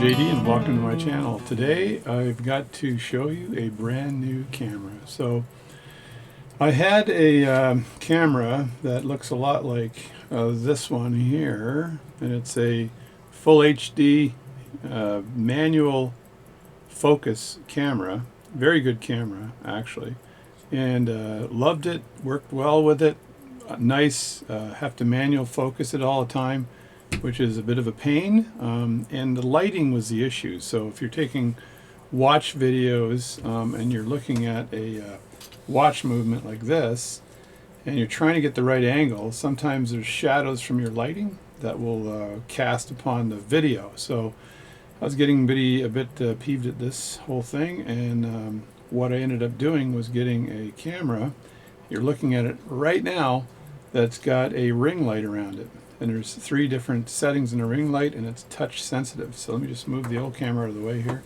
JD and welcome to my channel. Today I've got to show you a brand new camera. So I had a camera that looks a lot like this one here, and it's a full HD manual focus camera. Very good camera actually, and loved it, worked well with it. Nice, have to manual focus it all the time, which is a bit of a pain, and the lighting was the issue. So if you're taking watch videos and you're looking at a watch movement like this and you're trying to get the right angle, sometimes there's shadows from your lighting that will cast upon the video. So I was getting a bit peeved at this whole thing, and what I ended up doing was getting a camera. You're looking at it right now that's got a ring light around it. And there's 3 different settings in a ring light, and it's touch sensitive. So let me just move the old camera out of the way here.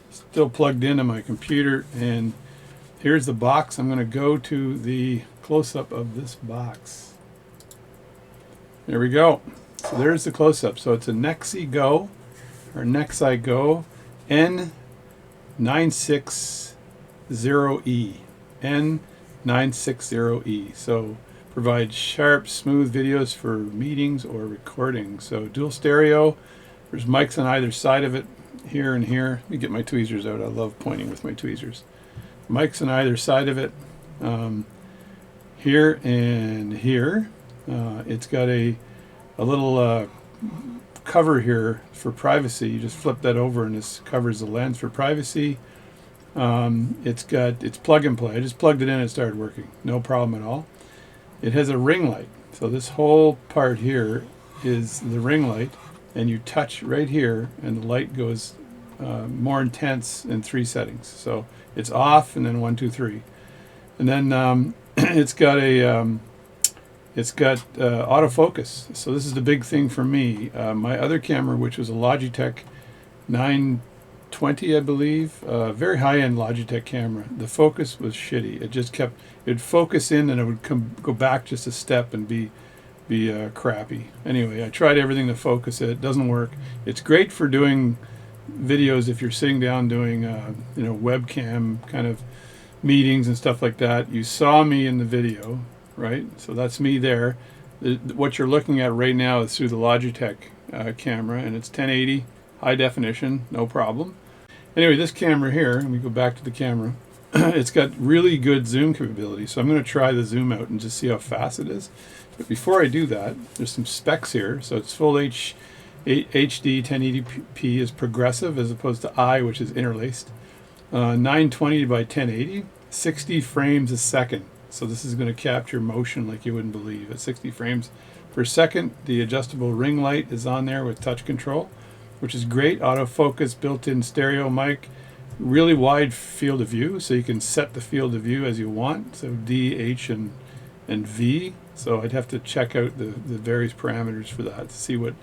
Still plugged into my computer, and here's the box. I'm going to go to the close-up of this box. There we go. So there's the close-up. So it's a NexiGo, or NexiGo N960E. N960E. So provides sharp, smooth videos for meetings or recording. So dual stereo. There's mics on either side of it, here and here. Let me get my tweezers out. I love pointing with my tweezers. Mics on either side of it, here and here. It's got a little cover here for privacy. You just flip that over and this covers the lens for privacy. It's plug and play. I just plugged it in and it started working. No problem at all. It has a ring light. So this whole part here is the ring light, and you touch right here and the light goes more intense in 3 settings. So it's off, and then 1, 2, 3. And then it's got autofocus. So this is the big thing for me. My other camera, which was a Logitech 920, I believe, very high-end Logitech camera. The focus was shitty. It'd focus in and it would go back just a step and be crappy. Anyway, I tried everything to focus it. It doesn't work. It's great for doing videos if you're sitting down doing webcam kind of meetings and stuff like that. You saw me in the video, right? So that's me there. What you're looking at right now is through the Logitech camera, and it's 1080 high definition, no problem. Anyway, this camera here, let me go back to the camera. It's got really good zoom capability, so I'm going to try the zoom out and just see how fast it is. But before I do that, there's some specs here. So it's full HD 1080p is progressive as opposed to I, which is interlaced. 920 by 1080, 60 frames a second. So this is going to capture motion like you wouldn't believe. At 60 frames per second, the adjustable ring light is on there with touch control, which is great. Autofocus, built-in stereo mic, really wide field of view, so you can set the field of view as you want. So D, H, and V. So I'd have to check out the various parameters for that to see what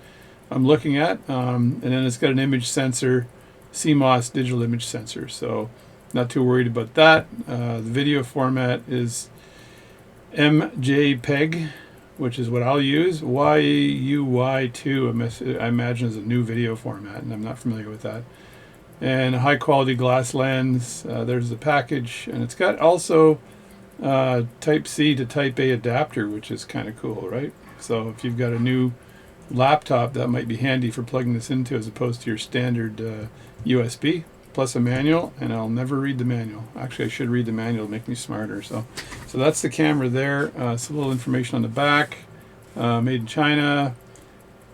I'm looking at. And then it's got an image sensor, CMOS digital image sensor. So not too worried about that. The video format is MJPEG, which is what I'll use. YUY2, I imagine, is a new video format, and I'm not familiar with that. And a high quality glass lens. There's the package, and it's got also Type C to Type A adapter, which is kind of cool, right? So if you've got a new laptop, that might be handy for plugging this into as opposed to your standard USB, plus a manual, and I'll never read the manual. Actually, I should read the manual to make me smarter. So that's the camera there. Some little information on the back. Made in China.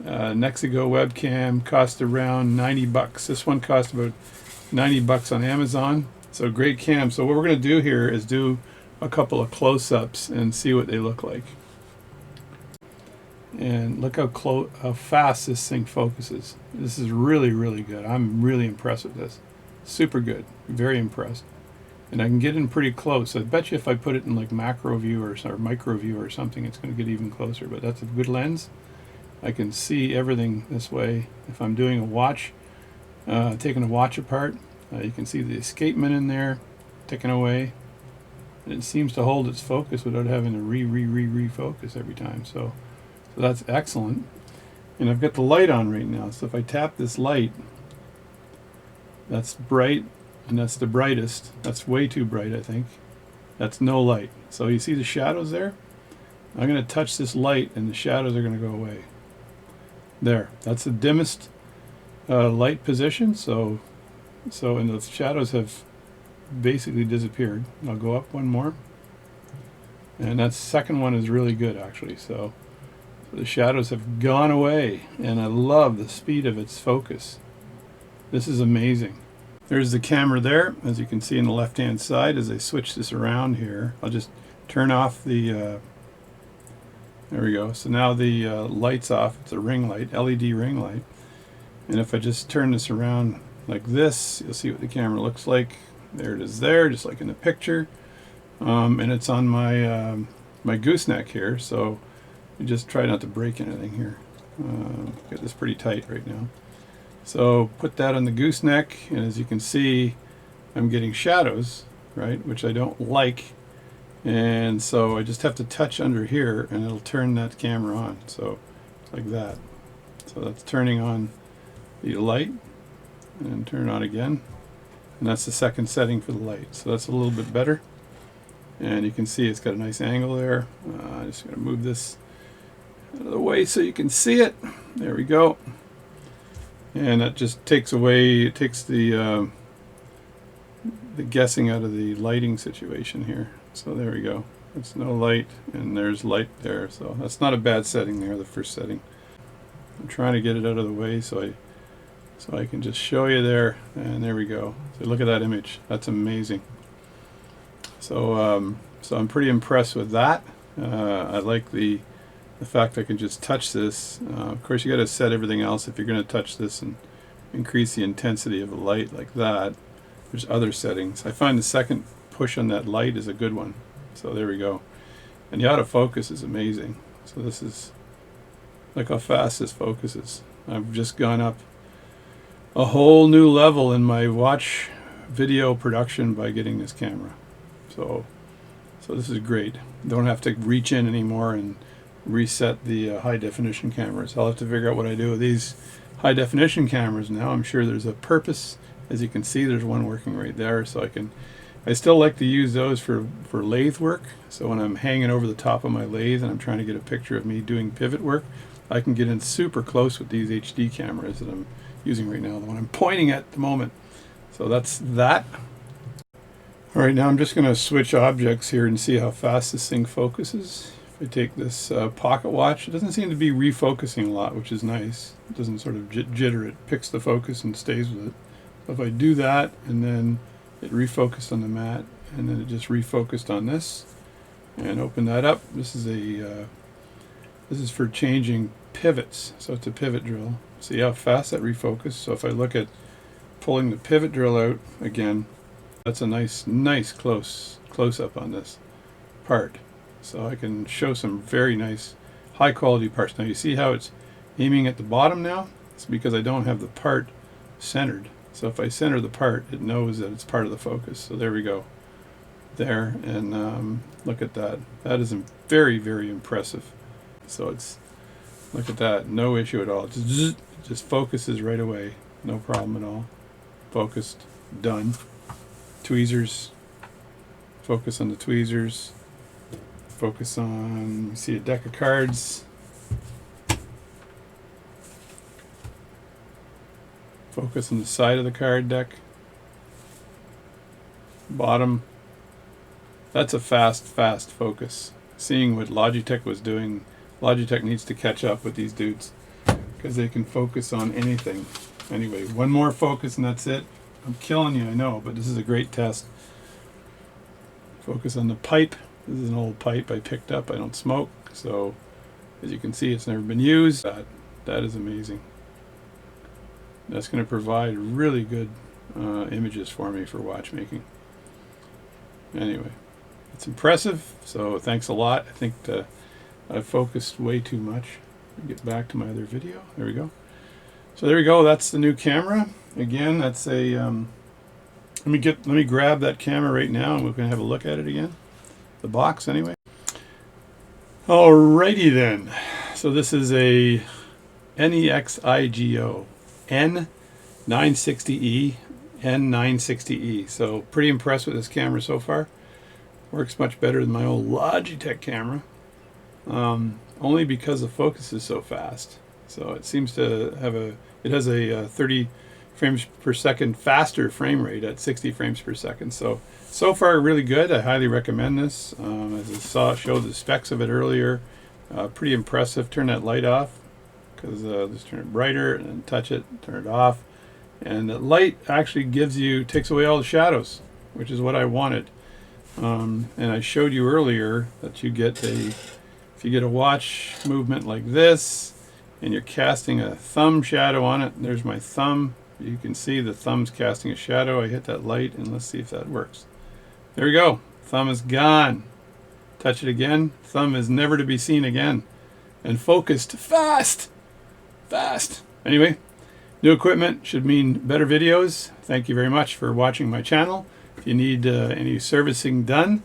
NexiGo webcam, cost around 90 bucks. This one cost about 90 bucks on Amazon. So great cam. So what we're going to do here is do a couple of close-ups and see what they look like. And look how fast this thing focuses. This is really, really good. I'm really impressed with this. Super good. Very impressed. And I can get in pretty close. I bet you if I put it in like macro view or micro view or something, it's going to get even closer. But that's a good lens. I can see everything this way. If I'm doing a watch, taking a watch apart, you can see the escapement in there, ticking away. And it seems to hold its focus without having to refocus every time. So that's excellent. And I've got the light on right now, so if I tap this light, That's bright, and that's the brightest. That's way too bright, I think. That's no light. So you see the shadows there? I'm going to touch this light and the shadows are going to go away. There, that's the dimmest light position. So and the shadows have basically disappeared. I'll go up one more. And that second one is really good actually. So the shadows have gone away and I love the speed of its focus. This is amazing. There's the camera there, as you can see on the left hand side. As I switch this around here, I'll just turn off the there we go. So now the light's off. It's a ring light, LED ring light. And if I just turn this around like this, you'll see what the camera looks like. There it is there, just like in the picture. And it's on my my gooseneck here, so you just try not to break anything here. Get this pretty tight right now. So put that on the gooseneck, and as you can see, I'm getting shadows, right, which I don't like. And so I just have to touch under here, and it'll turn that camera on. So like that. So that's turning on the light, and turn it on again. And that's the second setting for the light. So that's a little bit better. And you can see it's got a nice angle there. I'm just going to move this out of the way so you can see it. There we go. And that just takes away, it takes the guessing out of the lighting situation here. So there we go. It's no light, and there's light there. So that's not a bad setting there, the first setting. I'm trying to get it out of the way so I can just show you there. And there we go. So look at that image. That's amazing. So so I'm pretty impressed with that. I like the fact I can just touch this. Of course, you got to set everything else if you're going to touch this and increase the intensity of the light like that. There's other settings. I find the second push on that light is a good one. So there we go. And the autofocus is amazing. So this is, look how fast this focuses. I've just gone up a whole new level in my watch video production by getting this camera. So this is great. Don't have to reach in anymore and reset the high definition cameras. I'll have to figure out what I do with these high definition cameras now. I'm sure there's a purpose. As you can see, there's one working right there, so I still like to use those for lathe work. So when I'm hanging over the top of my lathe and I'm trying to get a picture of me doing pivot work, I can get in super close with these HD cameras that I'm using right now, the one I'm pointing at the moment. So that's that. All right, now I'm just going to switch objects here and see how fast this thing focuses. If I take this pocket watch, it doesn't seem to be refocusing a lot, which is nice. It doesn't sort of jitter, it picks the focus and stays with it. So if I do that, and then it refocused on the mat, and then it just refocused on this, and open that up. This is for changing pivots, so it's a pivot drill. See how fast that refocused? So if I look at pulling the pivot drill out again, that's a nice close up on this part. So I can show some very nice high quality parts. Now you see how it's aiming at the bottom now? It's because I don't have the part centered. So if I center the part, it knows that it's part of the focus. So there we go. There, and look at that. That is very, very impressive. So it's, look at that, no issue at all. It just focuses right away. No problem at all. Focused, done. Tweezers, focus on the tweezers, focus on, you see a deck of cards, focus on the side of the card deck, bottom. That's a fast focus. Seeing what Logitech was doing, Logitech needs to catch up with these dudes because they can focus on anything. Anyway, one more focus and that's it. I'm killing you, I know, but this is a great test. Focus on the pipe. This is an old pipe I picked up. I don't smoke, so as you can see, it's never been used. That is amazing. That's going to provide really good images for me for watchmaking. Anyway, it's impressive, so thanks a lot. I think I've focused way too much. Get back to my other video. There we go. So there we go. That's the new camera. Again, that's a let me grab that camera right now and we're going to have a look at it again. The box anyway. Alrighty then. So this is a NexiGo N960E N960E. So pretty impressed with this camera so far. Works much better than my old Logitech camera. Only because the focus is so fast. So it seems to have it has a 30 frames per second faster frame rate at 60 frames per second. So far really good. I highly recommend this. As I showed the specs of it earlier, pretty impressive. Turn that light off, because just turn it brighter and then touch it, turn it off. And the light actually takes away all the shadows, which is what I wanted. And I showed you earlier that if you get a watch movement like this and you're casting a thumb shadow on it, there's my thumb. You can see the thumb's casting a shadow. I hit that light and let's see if that works. There we go. Thumb is gone. Touch it again. Thumb is never to be seen again. And focused fast. Fast. Anyway, new equipment should mean better videos. Thank you very much for watching my channel. If you need any servicing done,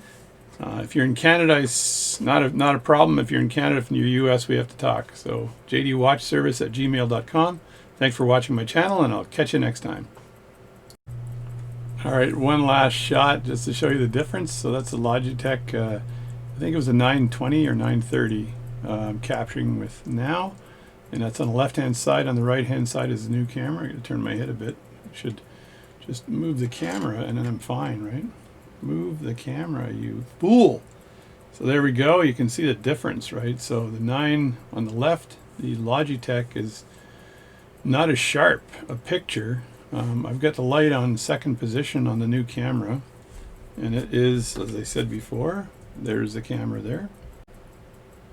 if you're in Canada, it's not a problem. If you're in Canada, from the US, we have to talk. So jdwatchservice@gmail.com. Thanks for watching my channel, and I'll catch you next time. All right, one last shot just to show you the difference. So that's the Logitech, I think it was a 920 or 930 I'm capturing with now. And that's on the left-hand side. On the right-hand side is the new camera. I'm going to turn my head a bit. I should just move the camera, and then I'm fine, right? Move the camera, you fool. So there we go. You can see the difference, right? So the 9 on the left, the Logitech, is not as sharp a picture. I've got the light on second position on the new camera, and it is, as I said before, there's the camera there,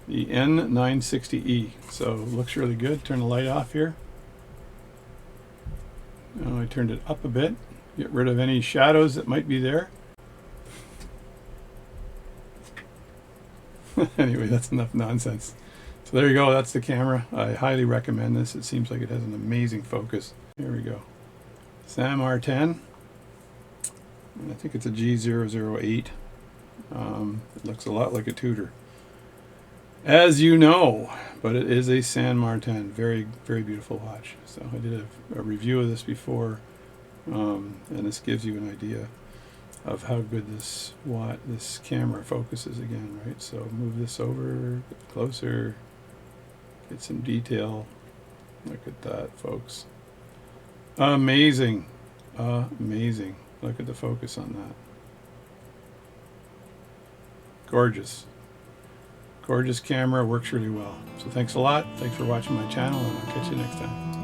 the N960E. So it looks really good. Turn the light off here. I turned it up a bit, get rid of any shadows that might be there. Anyway, that's enough nonsense. So there you go, that's the camera. I highly recommend this. It seems like it has an amazing focus. Here we go. Sam R10. I think it's a G008. It looks a lot like a Tudor, as you know, but it is a San Martin. Very, very beautiful watch. So I did a review of this before, and this gives you an idea of how good this camera focuses again, right? So move this over, get closer, get some detail. Look at that, folks. Amazing. Amazing. Look at the focus on that. Gorgeous. Gorgeous camera, works really well. So thanks a lot. Thanks for watching my channel, and I'll catch you next time.